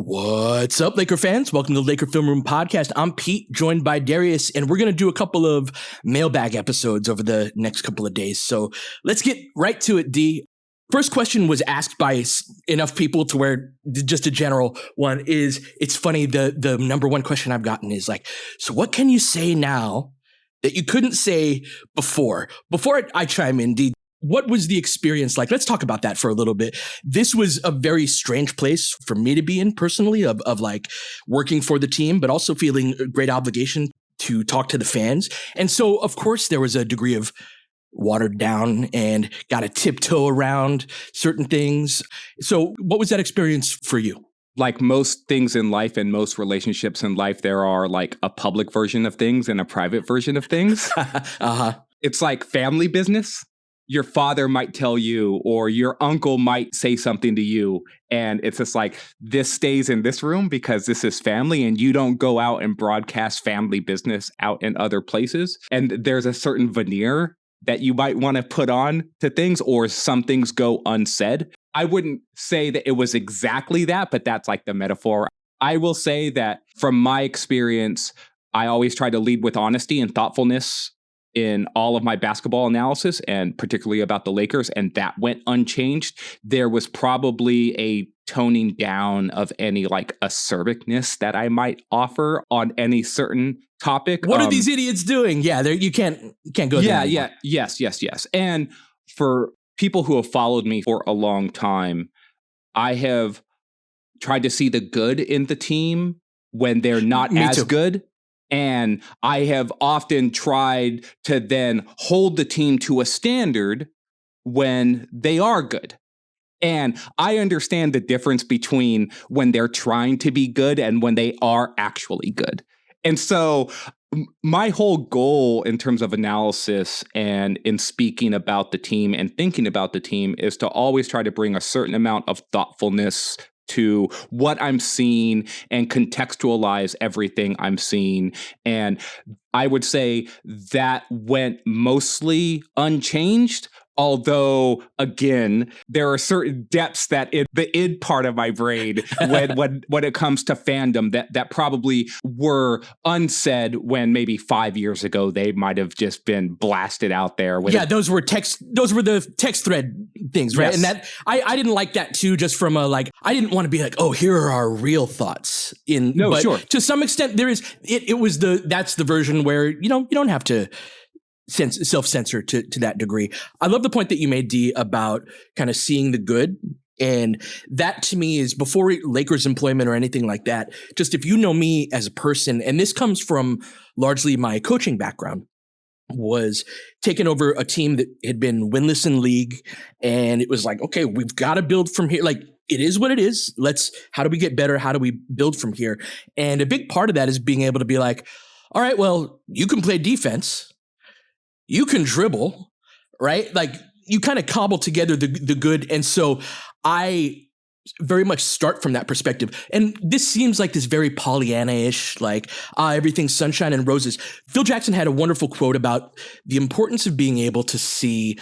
What's up, Laker fans? Welcome to the Laker Film Room Podcast. I'm Pete, joined by Darius, and we're going to do a couple of mailbag episodes over the next couple of days. So let's get right to it, D. First question was asked by enough people to where just a general one is, it's funny, the number one question I've gotten is like, so what can you say now that you couldn't say before? Before I chime in, D, what was the experience like? Let's talk about that for a little bit. This was a very strange place for me to be in personally, of like working for the team, but also feeling a great obligation to talk to the fans. And so, of course, there was a degree of watered down and got to tiptoe around certain things. So what was that experience for you? Like most things in life and most relationships in life, there are like a public version of things and a private version of things. It's like family business. Your father might tell you, or your uncle might say something to you, and it's just like, this stays in this room because this is family, and you don't go out and broadcast family business out in other places. And there's a certain veneer that you might want to put on to things, or some things go unsaid. I wouldn't say that it was exactly that, but that's like the metaphor. I will say that from my experience, I always try to lead with honesty and thoughtfulness in all of my basketball analysis, and particularly about the Lakers, and that went unchanged. There was probably a toning down of any like acerbiveness that I might offer on any certain topic. What are these idiots doing? Yeah, you can't go there anymore. Yes. And for people who have followed me for a long time, I have tried to see the good in the team when they're not as good. And I have often tried to then hold the team to a standard when they are good. And I understand the difference between when they're trying to be good and when they are actually good. And so my whole goal in terms of analysis and in speaking about the team and thinking about the team is to always try to bring a certain amount of thoughtfulness to what I'm seeing and contextualize everything I'm seeing. And I would say that went mostly unchanged. Although, again, there are certain depths that in the id part of my brain when it comes to fandom that probably were unsaid when maybe 5 years ago they might have just been blasted out there. Those were the text thread things, right? Yes. And that I didn't like that too, just from a like, I didn't want to be like, oh, here are our real thoughts. Sure. To some extent, there is that's the version where you don't have to self-censor to that degree. I love the point that you made, D, about kind of seeing the good. And that to me is before Lakers employment or anything like that. Just if you know me as a person, and this comes from largely my coaching background, was taking over a team that had been winless in league. And it was like, okay, we've got to build from here. Like, it is what it is. How do we get better? How do we build from here? And a big part of that is being able to be like, all right, well, you can play defense. You can dribble, right? Like you kind of cobble together the good. And so I very much start from that perspective. And this seems like this very Pollyanna-ish, like everything's sunshine and roses. Phil Jackson had a wonderful quote about the importance of being able to see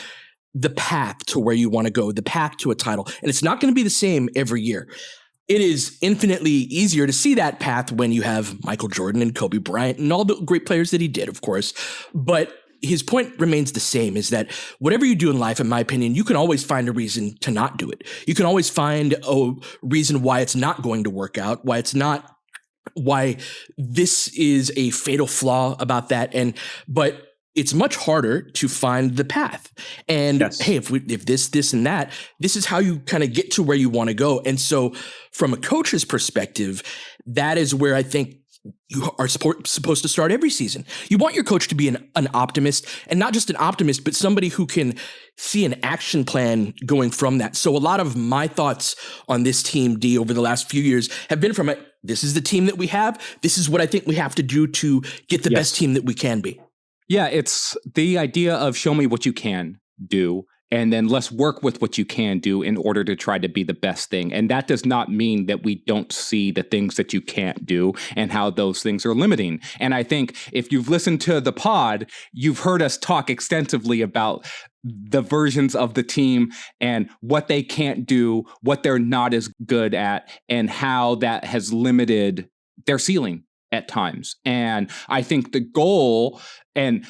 the path to where you want to go, the path to a title. And it's not going to be the same every year. It is infinitely easier to see that path when you have Michael Jordan and Kobe Bryant and all the great players that he did, of course. But his point remains the same, is that whatever you do in life, in my opinion, you can always find a reason to not do it. You can always find a reason why it's not going to work out, why this is a fatal flaw about that. But it's much harder to find the path. And yes. Hey, if this and that, this is how you kind of get to where you want to go. And so from a coach's perspective, that is where I think you are supposed to start every season. You want your coach to be an optimist, and not just an optimist, but somebody who can see an action plan going from that. So a lot of my thoughts on this team, D, over the last few years have been from this is the team that we have. This is what I think we have to do to get the best team that we can be. Yeah, it's the idea of show me what you can do. And then let's work with what you can do in order to try to be the best thing. And that does not mean that we don't see the things that you can't do and how those things are limiting. And I think if you've listened to the pod, you've heard us talk extensively about the versions of the team and what they can't do, what they're not as good at, and how that has limited their ceiling at times. And I think the goal, and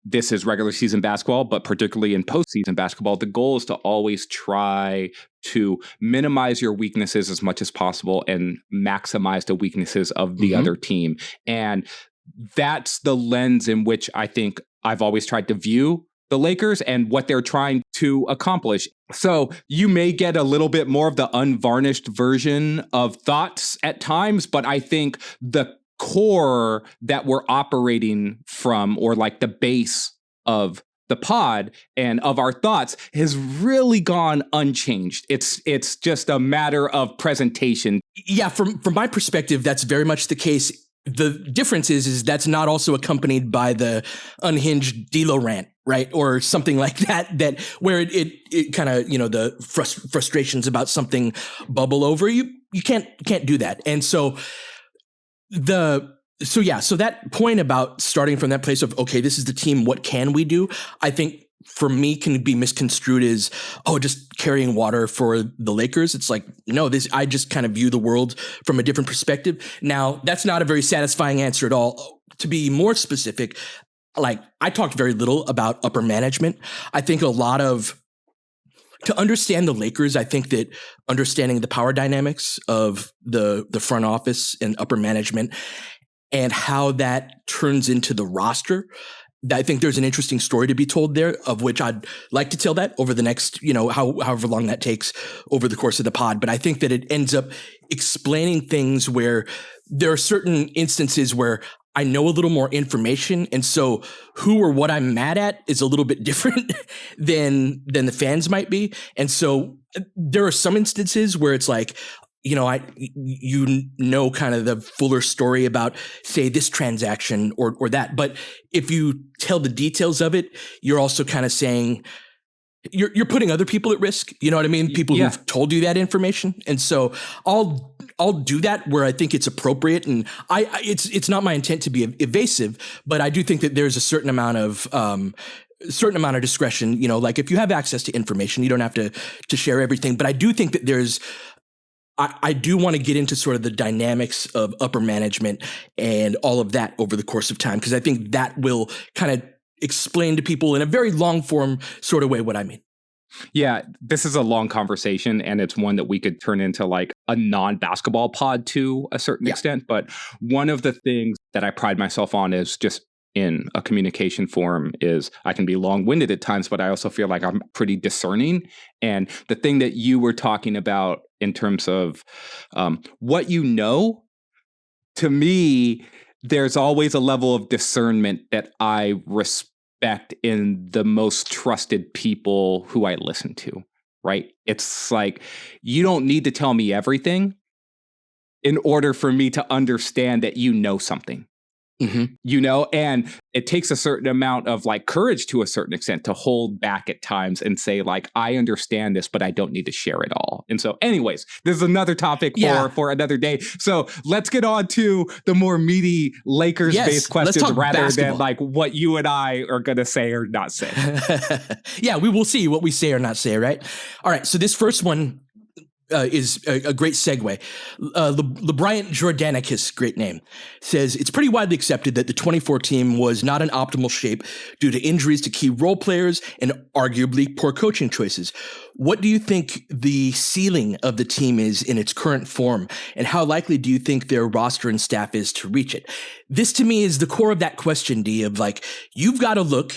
this is regular season basketball, but particularly in postseason basketball, the goal is to always try to minimize your weaknesses as much as possible and maximize the weaknesses of the other team. And that's the lens in which I think I've always tried to view the Lakers and what they're trying to accomplish. So you may get a little bit more of the unvarnished version of thoughts at times, but I think the core that we're operating from, or like the base of the pod and of our thoughts, has really gone unchanged. It's just a matter of presentation. Yeah, from my perspective, that's very much the case. The difference is that's not also accompanied by the unhinged D'Lo rant, right? Or something like that where it kind of, the frustrations about something bubble over. You can't do that. And so so that point about starting from that place of, okay, this is the team, what can we do? I think for me can be misconstrued as, just carrying water for the Lakers. It's like, no, I just kind of view the world from a different perspective. Now, that's not a very satisfying answer at all. To be more specific, like I talked very little about upper management. I think to understand the Lakers, I think that understanding the power dynamics of the front office and upper management and how that turns into the roster, I think there's an interesting story to be told there, of which I'd like to tell that over the next, however long that takes over the course of the pod. But I think that it ends up explaining things where there are certain instances where I know a little more information. And so who or what I'm mad at is a little bit different than the fans might be. And so there are some instances where it's like, kind of the fuller story about, say, this transaction or that. But if you tell the details of it, you're also kind of saying you're putting other people at risk. You know what I mean? People who've told you that information. And so I'll do that where I think it's appropriate. And it's not my intent to be evasive, but I do think that there's a certain amount of discretion. Like if you have access to information, you don't have to share everything. But I do think that I do want to get into sort of the dynamics of upper management and all of that over the course of time, because I think that will kind of explain to people in a very long form sort of way what I mean. Yeah, this is a long conversation, and it's one that we could turn into like a non-basketball pod to a certain extent. But one of the things that I pride myself on is just in a communication forum is I can be long-winded at times, but I also feel like I'm pretty discerning. And the thing that you were talking about in terms of what to me, there's always a level of discernment that I respect in the most trusted people who I listen to, right? It's like, you don't need to tell me everything in order for me to understand that you know something. And it takes a certain amount of like courage to a certain extent to hold back at times and say like, I understand this, but I don't need to share it all. And so anyways, this is another topic for another day. So let's get on to the more meaty Lakers-based questions rather than like what you and I are going to say or not say. Yeah, we will see what we say or not say, right? All right, so this first one is a great segue. LeBryant Jordanicus, great name, says it's pretty widely accepted that the 24 team was not in optimal shape due to injuries to key role players and arguably poor coaching choices. What do you think the ceiling of the team is in its current form, and how likely do you think their roster and staff is to reach it? This to me is the core of that question, D, of like, you've got to look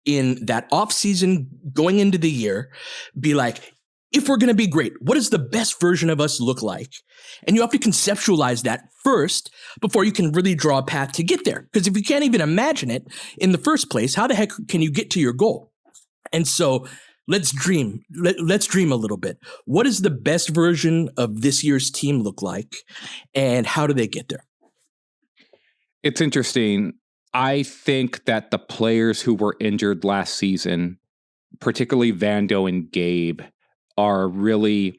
in that offseason going into the year, be like, if we're going to be great, what does the best version of us look like? And you have to conceptualize that first before you can really draw a path to get there. Because if you can't even imagine it in the first place, how the heck can you get to your goal? And so let's dream. Let's dream a little bit. What does the best version of this year's team look like? And how do they get there? It's interesting. I think that the players who were injured last season, particularly Vando and Gabe, are really,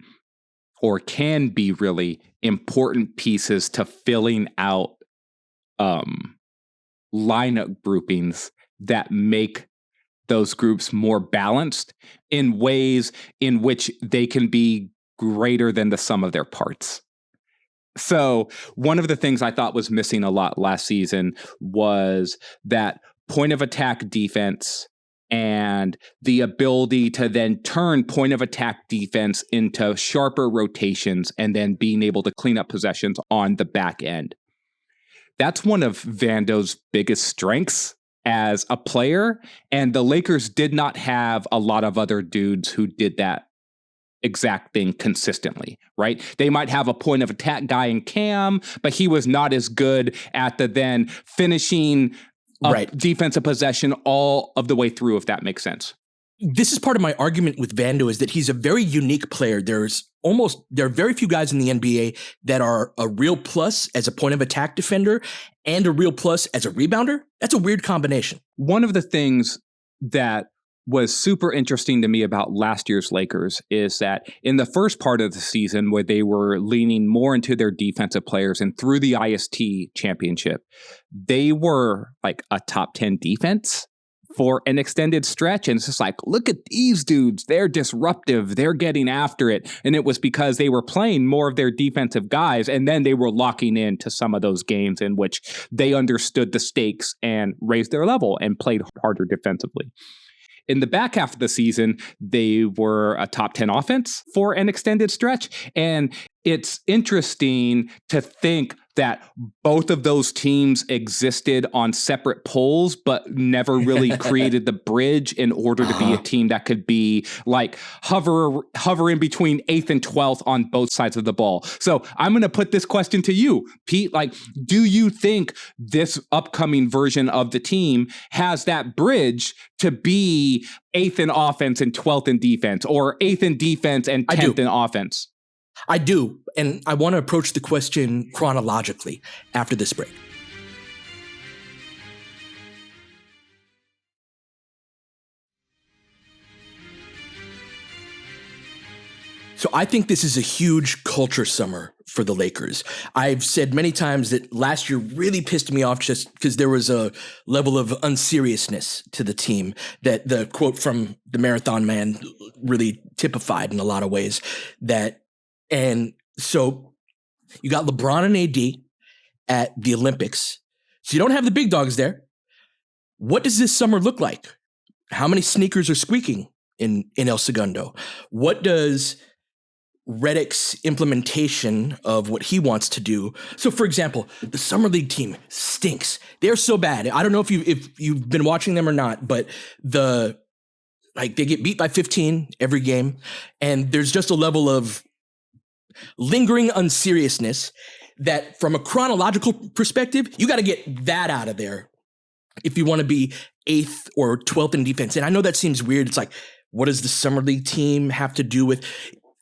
or can be really, important pieces to filling out lineup groupings that make those groups more balanced in ways in which they can be greater than the sum of their parts. So one of the things I thought was missing a lot last season was that point of attack defense and the ability to then turn point of attack defense into sharper rotations and then being able to clean up possessions on the back end. That's one of Vando's biggest strengths as a player, and the Lakers did not have a lot of other dudes who did that exact thing consistently, right? They might have a point of attack guy in Cam, but he was not as good at the then finishing defensive possession all of the way through, if that makes sense. This is part of my argument with Vando, is that he's a very unique player. There are very few guys in the NBA that are a real plus as a point of attack defender and a real plus as a rebounder. That's a weird combination. One of the things that was super interesting to me about last year's Lakers is that in the first part of the season, where they were leaning more into their defensive players and through the IST championship, they were like a top 10 defense for an extended stretch. And it's just like, look at these dudes. They're disruptive. They're getting after it. And it was because they were playing more of their defensive guys. And then they were locking into some of those games in which they understood the stakes and raised their level and played harder defensively. In the back half of the season, they were a top 10 offense for an extended stretch. And it's interesting to think that both of those teams existed on separate poles, but never really created the bridge in order to be a team that could be like hover in between 8th and 12th on both sides of the ball. So I'm going to put this question to you, Pete. Like, do you think this upcoming version of the team has that bridge to be 8th in offense and 12th in defense, or 8th in defense and 10th in offense? I do, and I want to approach the question chronologically after this break. So I think this is a huge culture summer for the Lakers. I've said many times that last year really pissed me off just because there was a level of unseriousness to the team that the quote from the Marathon Man really typified in a lot of ways. And so you got LeBron and AD at the Olympics. So you don't have the big dogs there. What does this summer look like? How many sneakers are squeaking in El Segundo? What does Redick's implementation of what he wants to do? So, for example, the Summer League team stinks. They're so bad. I don't know if you've been watching them or not, but they get beat by 15 every game. And there's just a level of lingering unseriousness that, from a chronological perspective, you got to get that out of there if you want to be 8th or 12th in defense. And I know that seems weird. It's like, what does the Summer League team have to do with?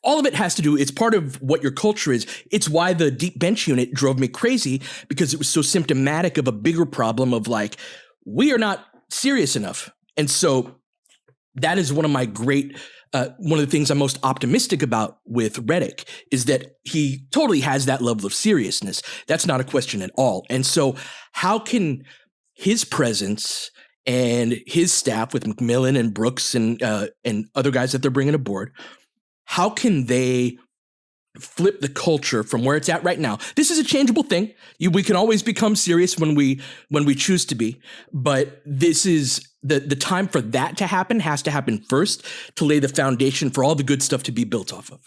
All of it has to do, it's part of what your culture is. It's why the deep bench unit drove me crazy, because it was so symptomatic of a bigger problem of like, we are not serious enough. And so that is one of my one of the things I'm most optimistic about with Redick is that he totally has that level of seriousness. That's not a question at all. And so how can his presence and his staff with McMillan and Brooks and other guys that they're bringing aboard, how can they flip the culture from where it's at right now? This is a changeable thing. We can always become serious when we choose to be, but this is the time for that to happen has to happen first to lay the foundation for all the good stuff to be built off of.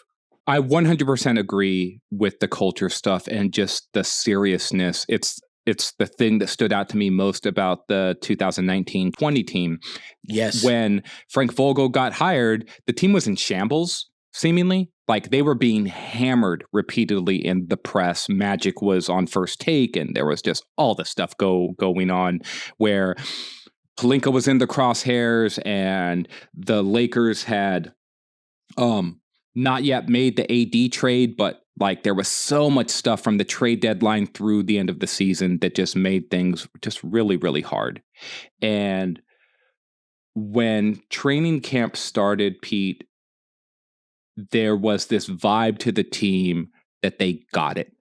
I 100% agree with the culture stuff and just the seriousness. It's the thing that stood out to me most about the 2019-20 team. Yes. When Frank Vogel got hired, the team was in shambles. Seemingly, like they were being hammered repeatedly in the press. Magic was on First Take, and there was just all this stuff going on where Pelinka was in the crosshairs, and the Lakers had not yet made the AD trade, but like there was so much stuff from the trade deadline through the end of the season that just made things just really, really hard. And when training camp started, Pete, there was this vibe to the team that they got it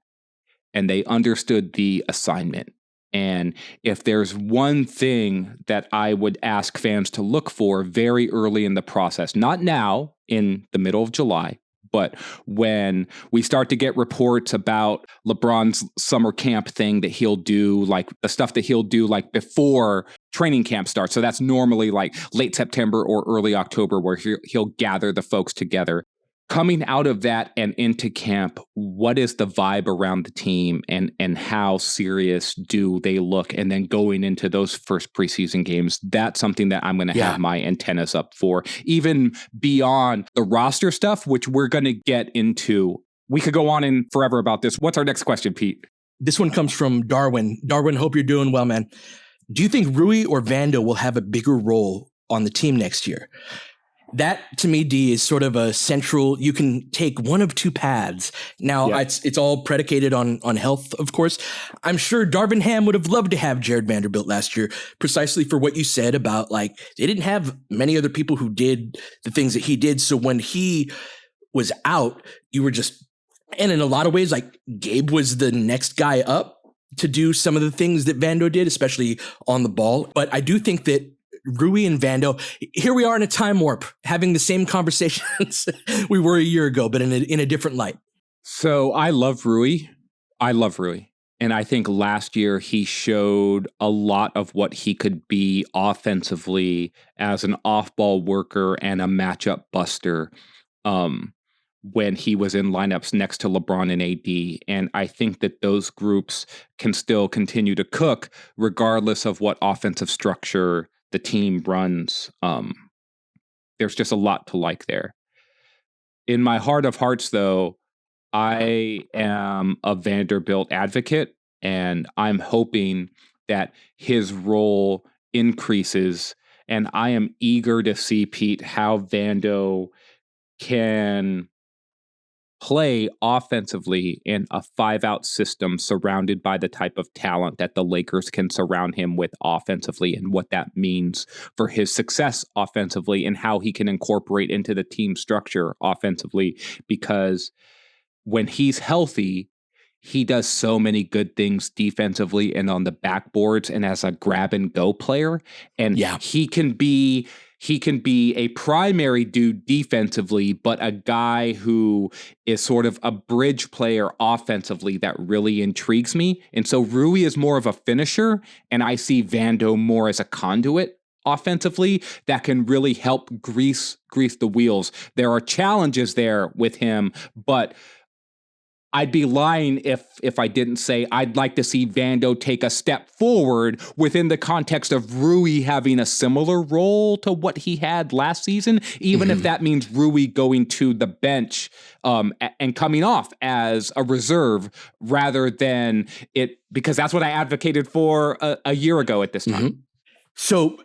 and they understood the assignment. And if there's one thing that I would ask fans to look for very early in the process, not now in the middle of July, but when we start to get reports about LeBron's summer camp thing that he'll do, like the stuff that he'll do like before training camp starts. So that's normally like late September or early October where he'll gather the folks together. Coming out of that and into camp, what is the vibe around the team and how serious do they look? And then going into those first preseason games, that's something that I'm going to have my antennas up for, even beyond the roster stuff, which we're going to get into. We could go on in forever about this. What's our next question, Pete? This one comes from Darwin. Darwin, hope you're doing well, man. Do you think Rui or Vando will have a bigger role on the team next year? That, to me, D, is sort of a central, you can take one of two paths. Now, it's all predicated on health, of course. I'm sure Darvin Ham would have loved to have Jared Vanderbilt last year, precisely for what you said about, like, they didn't have many other people who did the things that he did. So when he was out, you were just, and in a lot of ways, like, Gabe was the next guy up to do some of the things that Vando did, especially on the ball. But I do think that Rui and Vando, here we are in a time warp, having the same conversations we were a year ago, but in a different light. So I love Rui. And I think last year he showed a lot of what he could be offensively as an off-ball worker and a matchup buster when he was in lineups next to LeBron and AD. And I think that those groups can still continue to cook regardless of what offensive structure the team runs. There's just a lot to like there. In my heart of hearts, though, I am a Vanderbilt advocate, and I'm hoping that his role increases. And I am eager to see, Pete, how Vando can play offensively in a 5-out system surrounded by the type of talent that the Lakers can surround him with offensively, and what that means for his success offensively and how he can incorporate into the team structure offensively. Because when he's healthy, he does so many good things defensively and on the backboards and as a grab and go player. And he can be a primary dude defensively, but a guy who is sort of a bridge player offensively that really intrigues me. And so Rui is more of a finisher, and I see Vando more as a conduit offensively that can really help grease the wheels. There are challenges there with him, but I'd be lying if I didn't say I'd like to see Vando take a step forward within the context of Rui having a similar role to what he had last season, even if that means Rui going to the bench and coming off as a reserve rather than it, because that's what I advocated for a year ago at this time. So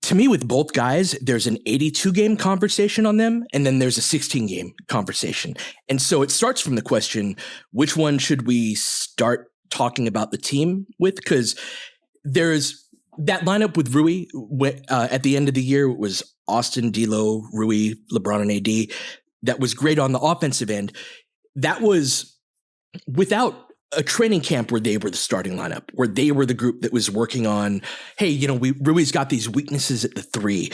to me, with both guys, there's an 82-game conversation on them, and then there's a 16-game conversation. And so it starts from the question, which one should we start talking about the team with? Because there's that lineup with Rui at the end of the year. It was Austin, D'Lo, Rui, LeBron, and AD. That was great on the offensive end. That was without a training camp where they were the starting lineup, where they were the group that was working on, hey, Rui's got these weaknesses at the 3.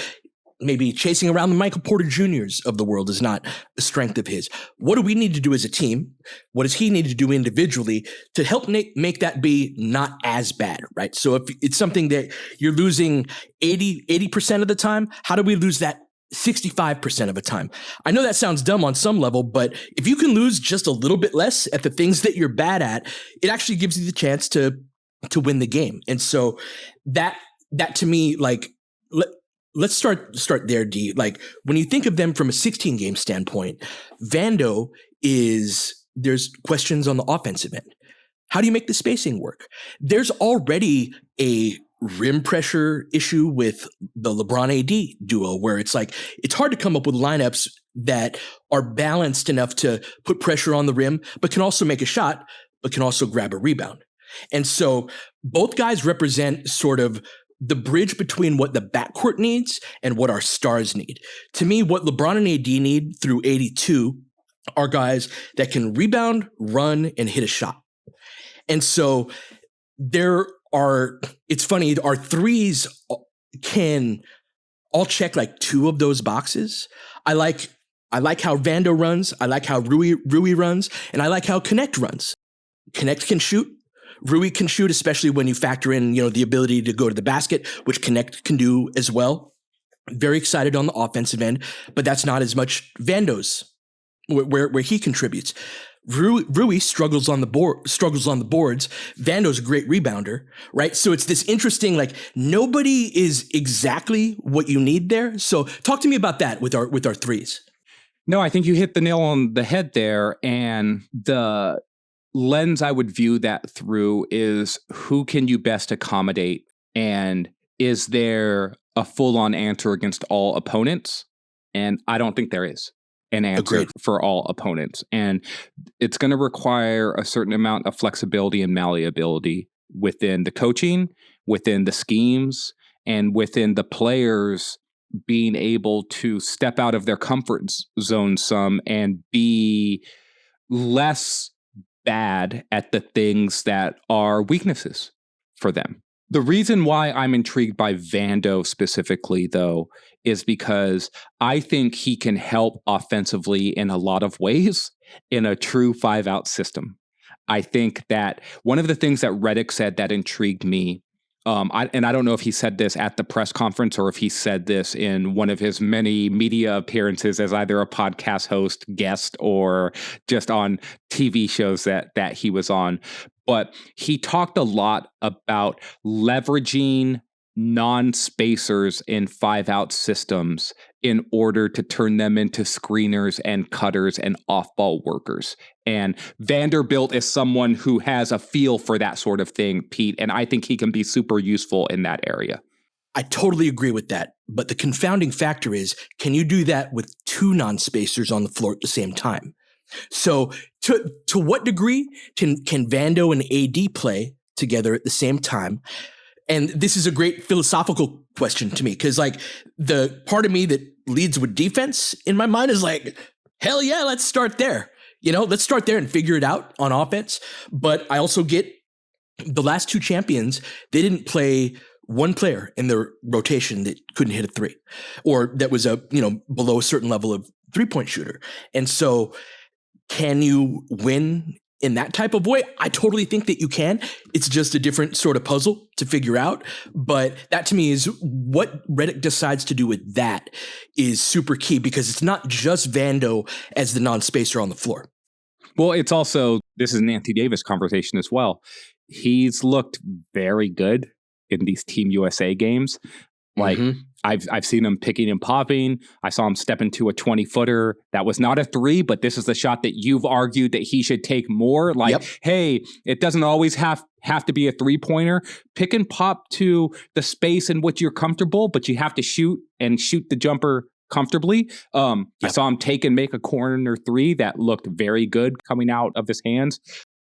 Maybe chasing around the Michael Porter Jr.'s of the world is not a strength of his. What do we need to do as a team? What does he need to do individually to help make that be not as bad, right? So if it's something that you're losing 80% of the time, how do we lose that 65% of the time? I know that sounds dumb on some level, but if you can lose just a little bit less at the things that you're bad at, it actually gives you the chance to win the game. And so that to me, like, let's start there, D. Like, when you think of them from a 16-game standpoint, Vando there's questions on the offensive end. How do you make the spacing work? There's already a rim pressure issue with the LeBron AD duo, where it's like, it's hard to come up with lineups that are balanced enough to put pressure on the rim, but can also make a shot, but can also grab a rebound. And so both guys represent sort of the bridge between what the backcourt needs and what our stars need. To me, what LeBron and AD need through 82 are guys that can rebound, run, and hit a shot. And so they're it's funny, our threes can all check like two of those boxes. I like how Vando runs. I like how Rui runs. And I like how Connect runs. Connect can shoot. Rui can shoot, especially when you factor in, the ability to go to the basket, which Connect can do as well. Very excited on the offensive end, but that's not as much Vando's where he contributes. Rui struggles on the boards. Vando's a great rebounder, right? So it's this interesting, like nobody is exactly what you need there. So talk to me about that with our threes. No, I think you hit the nail on the head there. And the lens I would view that through is who can you best accommodate? And is there a full-on answer against all opponents? And I don't think there is an answer for all opponents. And it's going to require a certain amount of flexibility and malleability within the coaching, within the schemes, and within the players being able to step out of their comfort zone some and be less bad at the things that are weaknesses for them. The reason why I'm intrigued by Vando specifically, though, is because I think he can help offensively in a lot of ways in a true 5-out system. I think that one of the things that Redick said that intrigued me, I don't know if he said this at the press conference or if he said this in one of his many media appearances as either a podcast host, guest, or just on TV shows that he was on. But he talked a lot about leveraging non-spacers in 5-out systems in order to turn them into screeners and cutters and off-ball workers. And Vanderbilt is someone who has a feel for that sort of thing, Pete, and I think he can be super useful in that area. I totally agree with that. But the confounding factor is, can you do that with two non-spacers on the floor at the same time? So to what degree can Vando and AD play together at the same time? And this is a great philosophical question to me, because like the part of me that leads with defense in my mind is like, hell yeah, let's start there. Let's start there and figure it out on offense. But I also get the last two champions, they didn't play one player in their rotation that couldn't hit a three, or that was below a certain level of 3-point shooter. And so can you win in that type of way? I totally think that you can. It's just a different sort of puzzle to figure out. But that to me is what Redick decides to do with that is super key, because it's not just Vando as the non-spacer on the floor. Well, it's also, this is an Anthony Davis conversation as well. He's looked very good in these Team USA games. Like, I've seen him picking and popping. I saw him step into a 20-footer. That was not a three, but this is the shot that you've argued that he should take more. Like, hey, it doesn't always have to be a 3-pointer. Pick and pop to the space in which you're comfortable, but you have to shoot the jumper comfortably. I saw him take and make a corner 3 that looked very good coming out of his hands.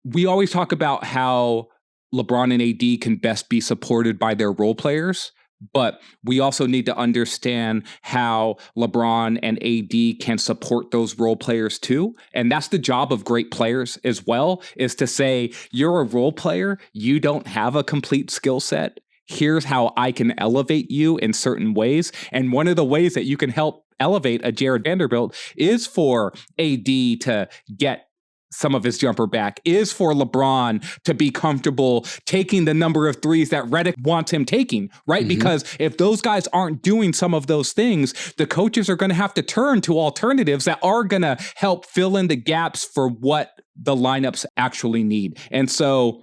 We always talk about how LeBron and AD can best be supported by their role players. But we also need to understand how LeBron and AD can support those role players too. And that's the job of great players as well, is to say, you're a role player, you don't have a complete skill set. Here's how I can elevate you in certain ways. And one of the ways that you can help elevate a Jared Vanderbilt is for AD to get some of his jumper back, is for LeBron to be comfortable taking the number of threes that Redick wants him taking, right? Because if those guys aren't doing some of those things, the coaches are going to have to turn to alternatives that are going to help fill in the gaps for what the lineups actually need. And so,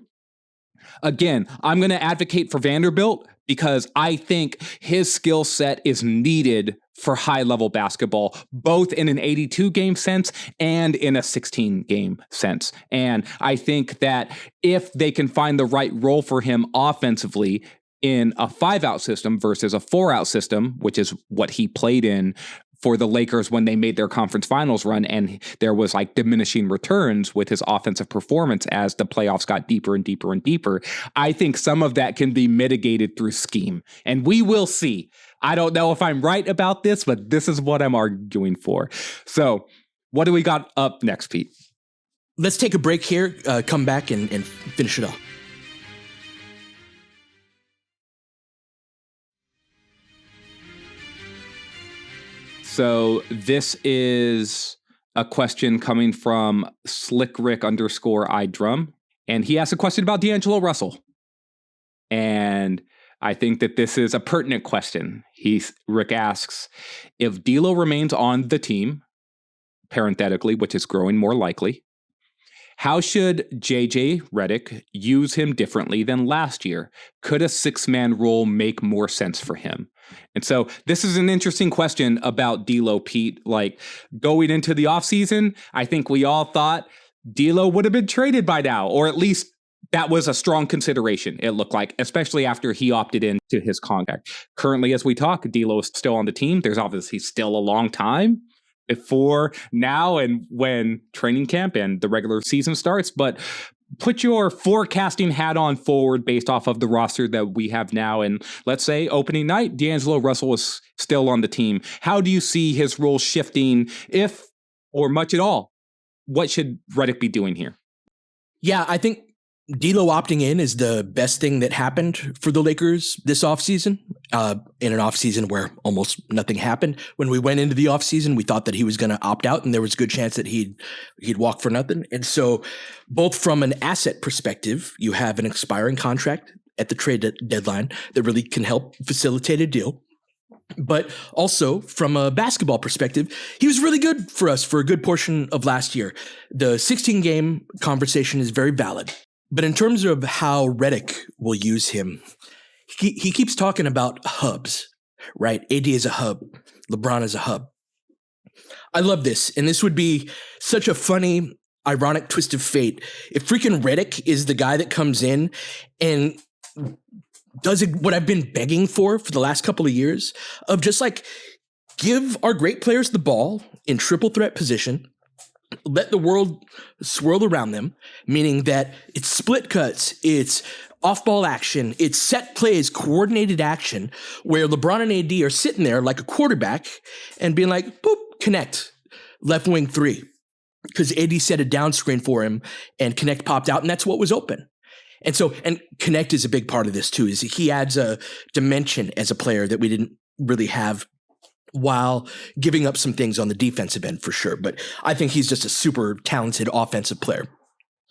again, I'm going to advocate for Vanderbilt because I think his skill set is needed for high-level basketball, both in an 82-game sense and in a 16-game sense. And I think that if they can find the right role for him offensively in a 5-out system versus a 4-out system, which is what he played in for the Lakers when they made their conference finals run, and there was like diminishing returns with his offensive performance as the playoffs got deeper and deeper and deeper. I think some of that can be mitigated through scheme, and we will see. I don't know if I'm right about this, but this is what I'm arguing for. So what do we got up next, Pete? Let's take a break here, come back and finish it off. So this is a question coming from slickrick_idrum. And he asked a question about D'Angelo Russell. And I think that this is a pertinent question. Rick asks, if D'Lo remains on the team, parenthetically, which is growing more likely, how should JJ Redick use him differently than last year? Could a 6-man role make more sense for him? And so this is an interesting question about D'Lo, Pete. Like, going into the offseason, I think we all thought D'Lo would have been traded by now, or at least that was a strong consideration, it looked like, especially after he opted into his contract. Currently, as we talk, D'Lo is still on the team. There's obviously still a long time before now and when training camp and the regular season starts. But put your forecasting hat on forward based off of the roster that we have now. And let's say opening night, D'Angelo Russell is still on the team. How do you see his role shifting, if or much at all? What should Redick be doing here? Yeah, I think D'Lo opting in is the best thing that happened for the Lakers this offseason, in an offseason where almost nothing happened. When we went into the offseason, we thought that he was going to opt out, and there was a good chance that he'd walk for nothing. And so both from an asset perspective, you have an expiring contract at the trade deadline that really can help facilitate a deal. But also from a basketball perspective, he was really good for us for a good portion of last year. The 16-game conversation is very valid. But in terms of how Redick will use him, he keeps talking about hubs, right? AD is a hub. LeBron is a hub. I love this. And this would be such a funny, ironic twist of fate if freaking Redick is the guy that comes in and does what I've been begging for the last couple of years, of just like give our great players the ball in triple threat position, let the world swirl around them, meaning that it's split cuts, it's off-ball action, it's set plays, coordinated action, where LeBron and AD are sitting there like a quarterback and being like, boop, connect, left wing 3. Because AD set a down screen for him and connect popped out, and that's what was open. And so, and connect is a big part of this too, is he adds a dimension as a player that we didn't really have, while giving up some things on the defensive end for sure. But I think he's just a super talented offensive player.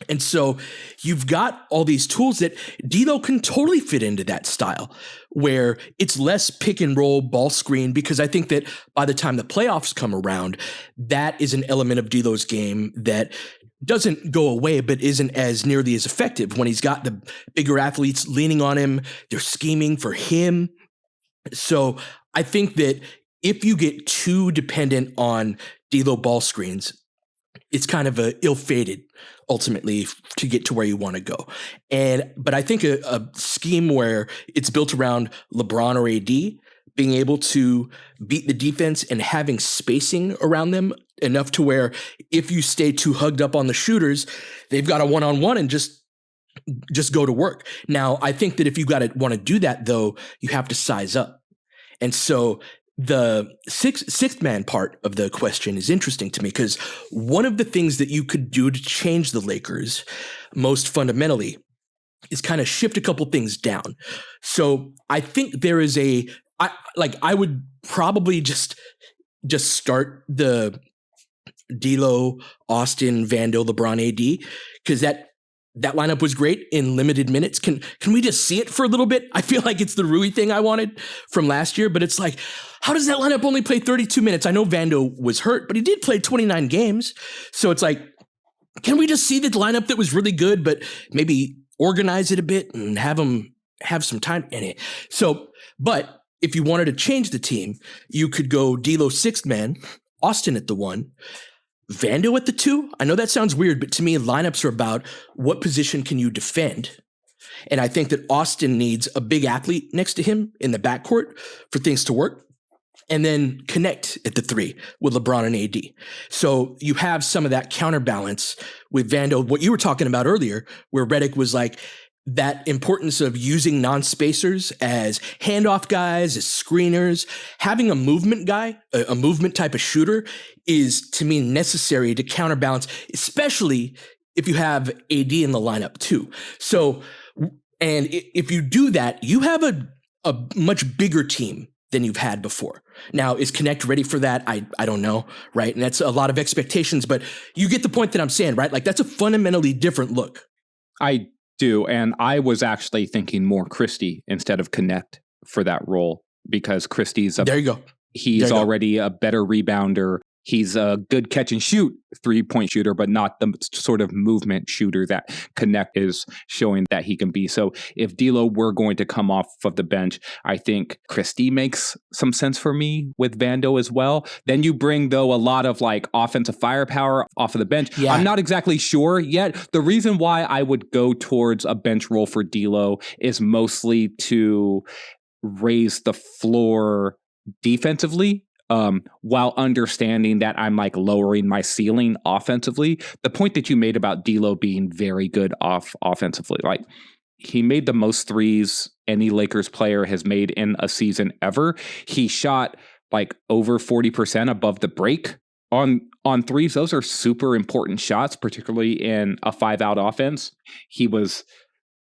And so you've got all these tools that D'Lo can totally fit into that style, where it's less pick and roll ball screen, because I think that by the time the playoffs come around, that is an element of D'Lo's game that doesn't go away, but isn't as nearly as effective when he's got the bigger athletes leaning on him. They're scheming for him. So I think that if you get too dependent on D'Lo ball screens, it's kind of ill-fated ultimately to get to where you want to go. But I think a scheme where it's built around LeBron or AD being able to beat the defense and having spacing around them enough to where if you stay too hugged up on the shooters, they've got a one-on-one and just go to work. Now, I think that if you want to do that, though, you have to size up. And so the sixth man part of the question is interesting to me, because one of the things that you could do to change the Lakers most fundamentally is kind of shift a couple things down. So I think there is I would probably just start the D'Lo, Austin, Vando, LeBron, AD, because that lineup was great in limited minutes. Can we just see it for a little bit? I feel like it's the Rui thing I wanted from last year, but it's like, how does that lineup only play 32 minutes? I know Vando was hurt, but he did play 29 games. So it's like, can we just see the lineup that was really good, but maybe organize it a bit and have them have some time in it? So, but if you wanted to change the team, you could go D'Lo 6th man, Austin at the 1, Vando at the 2. I know that sounds weird, but to me, lineups are about what position can you defend. And I think that Austin needs a big athlete next to him in the backcourt for things to work. And then connect at the 3 with LeBron and AD. So you have some of that counterbalance with Vando, what you were talking about earlier, where Redick was like, that importance of using non-spacers as handoff guys, as screeners. Having a movement guy, a movement type of shooter, is to me necessary to counterbalance, especially if you have AD in the lineup too. So, and if you do that, you have a much bigger team than you've had before. Now, is Connect ready for that? I don't know, right? And that's a lot of expectations, but you get the point that I'm saying, right? Like, that's a fundamentally different look. I do, and I was actually thinking more Christie instead of Connect for that role, because Christie's there you go. He's already a better rebounder. He's a good catch and shoot 3-point shooter, but not the sort of movement shooter that Connect is showing that he can be. So if D'Lo were going to come off of the bench, I think Christie makes some sense for me with Vando as well. Then you bring, though, a lot of like offensive firepower off of the bench. Yeah. I'm not exactly sure yet. The reason why I would go towards a bench role for D'Lo is mostly to raise the floor defensively. While understanding that I'm like lowering my ceiling offensively. The point that you made about D'Lo being very good offensively, like he made the most threes any Lakers player has made in a season ever. He shot like over 40% above the break on threes. Those are super important shots, particularly in a 5-out offense. He was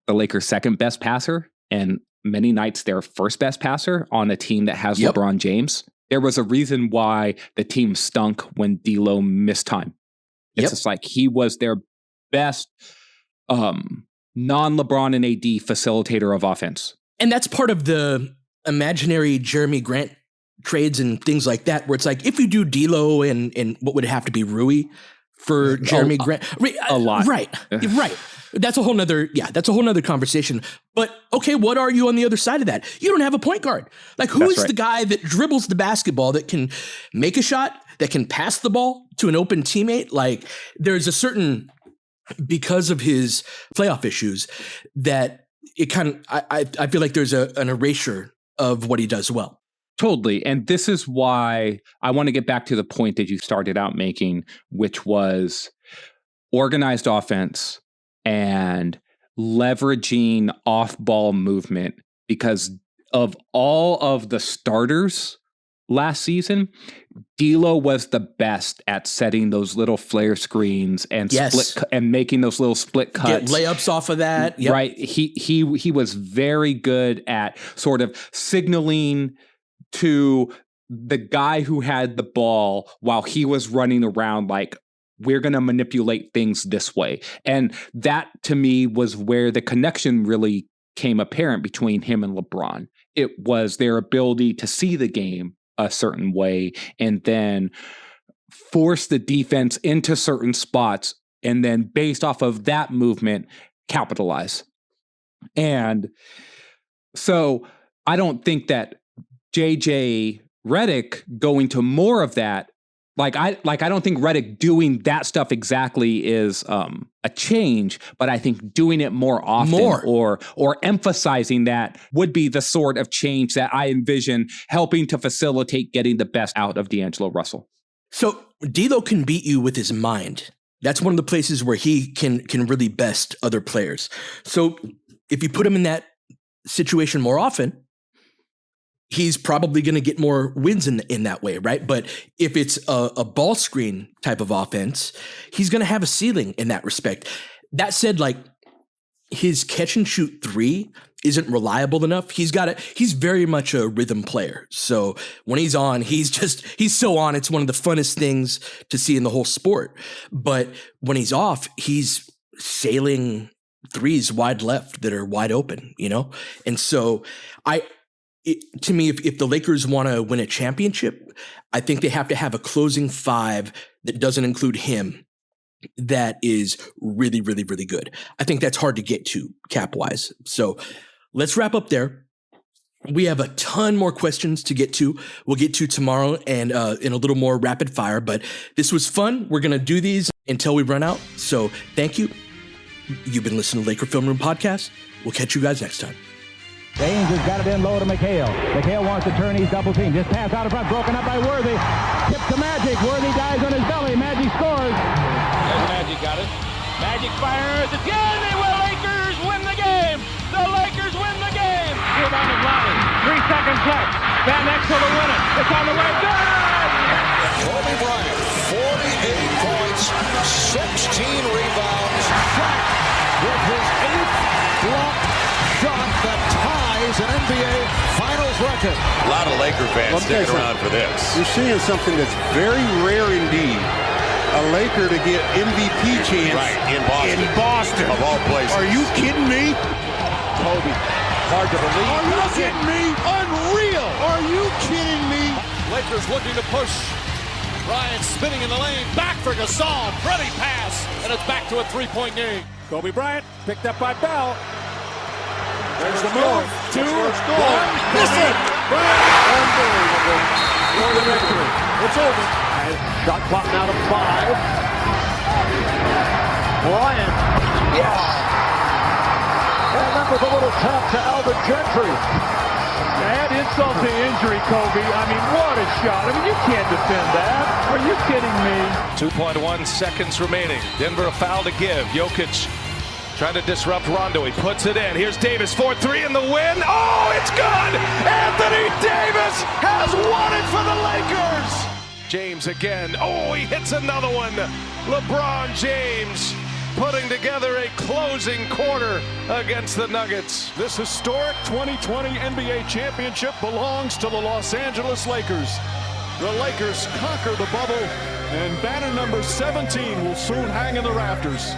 the Lakers' second best passer and many nights their first best passer on a team that has LeBron James. There was a reason why the team stunk when D'Lo missed time. It's just like he was their best non-LeBron and AD facilitator of offense. And that's part of the imaginary Jeremy Grant trades and things like that, where it's like, if you do D'Lo and what would it have to be, Rui for Jeremy Grant? A lot. Right. That's a whole nother conversation. But okay, what are you on the other side of that? You don't have a point guard. Like, who is the guy that dribbles the basketball, that can make a shot, that can pass the ball to an open teammate? Like, there's a certain, because of his playoff issues, that it kind of, I feel like there's an erasure of what he does well. Totally. And this is why I want to get back to the point that you started out making, which was organized offense and leveraging off-ball movement. Because of all of the starters last season, D'Lo was the best at setting those little flare screens and and making those little split cuts. Get layups off of that. Yep. Right. He was very good at sort of signaling to the guy who had the ball while he was running around, like, we're going to manipulate things this way. And that, to me, was where the connection really came apparent between him and LeBron. It was their ability to see the game a certain way and then force the defense into certain spots, and then based off of that movement, capitalize. And so I don't think that JJ Redick going to more of that, I don't think Redick doing that stuff exactly is a change, but I think doing it more often or emphasizing that would be the sort of change that I envision helping to facilitate getting the best out of D'Angelo Russell. So D'Lo can beat you with his mind. That's one of the places where he can really best other players. So if you put him in that situation more often, he's probably going to get more wins in that way, right? But if it's a ball screen type of offense, he's going to have a ceiling in that respect. That said, like, his catch and shoot three isn't reliable enough. He's very much a rhythm player. So when he's on, he's so on. It's one of the funnest things to see in the whole sport. But when he's off, he's sailing threes wide left that are wide open, you know? And so to me, if the Lakers want to win a championship, I think they have to have a closing five that doesn't include him that is really, really, really good. I think that's hard to get to cap-wise. So let's wrap up there. We have a ton more questions to get to. We'll get to tomorrow and in a little more rapid fire, but this was fun. We're going to do these until we run out. So thank you. You've been listening to Laker Film Room Podcast. We'll catch you guys next time. James has got it in low to McHale. McHale wants to turn. He's double teamed. Just pass out in front. Broken up by Worthy. Tip to Magic. Worthy dives on his belly. Magic scores. There's Magic got it. Magic fires. It's good. The Lakers win the game. The Lakers win the game. Rebound is Lonnie. 3 seconds left. Van Exel to win it. It's on the way. Good. Kobe Bryant, 48 points, 16 rebounds. Shot with his 8th block shot that ties an NBA Finals his record. A lot of Laker fans sticking around for this. You're seeing something that's very rare indeed. A Laker to get MVP chance in Boston. Of all places. Are you kidding me? Kobe, hard to believe. Are you kidding me? Unreal. Are you kidding me? Lakers looking to push. Bryant spinning in the lane. Back for Gasol. Pretty pass. And it's back to a three-point game. Kobe Bryant picked up by Bell. There's the move. 2, 1. Listen. Unbelievable. For the victory. It's over. Shot clock now to 5. Bryant. Yes. And that was a little tap to Alvin Gentry. Add insult to injury, Kobe. I mean, what a shot. I mean, you can't defend that. Are you kidding me? 2.1 seconds remaining. Denver a foul to give. Jokic trying to disrupt Rondo. He puts it in. Here's Davis, 4-3 in the win. Oh, it's good! Anthony Davis has won it for the Lakers! James again. Oh, he hits another one. LeBron James putting together a closing quarter against the Nuggets. This historic 2020 NBA championship belongs to the Los Angeles Lakers. The Lakers conquer the bubble, and banner number 17 will soon hang in the rafters.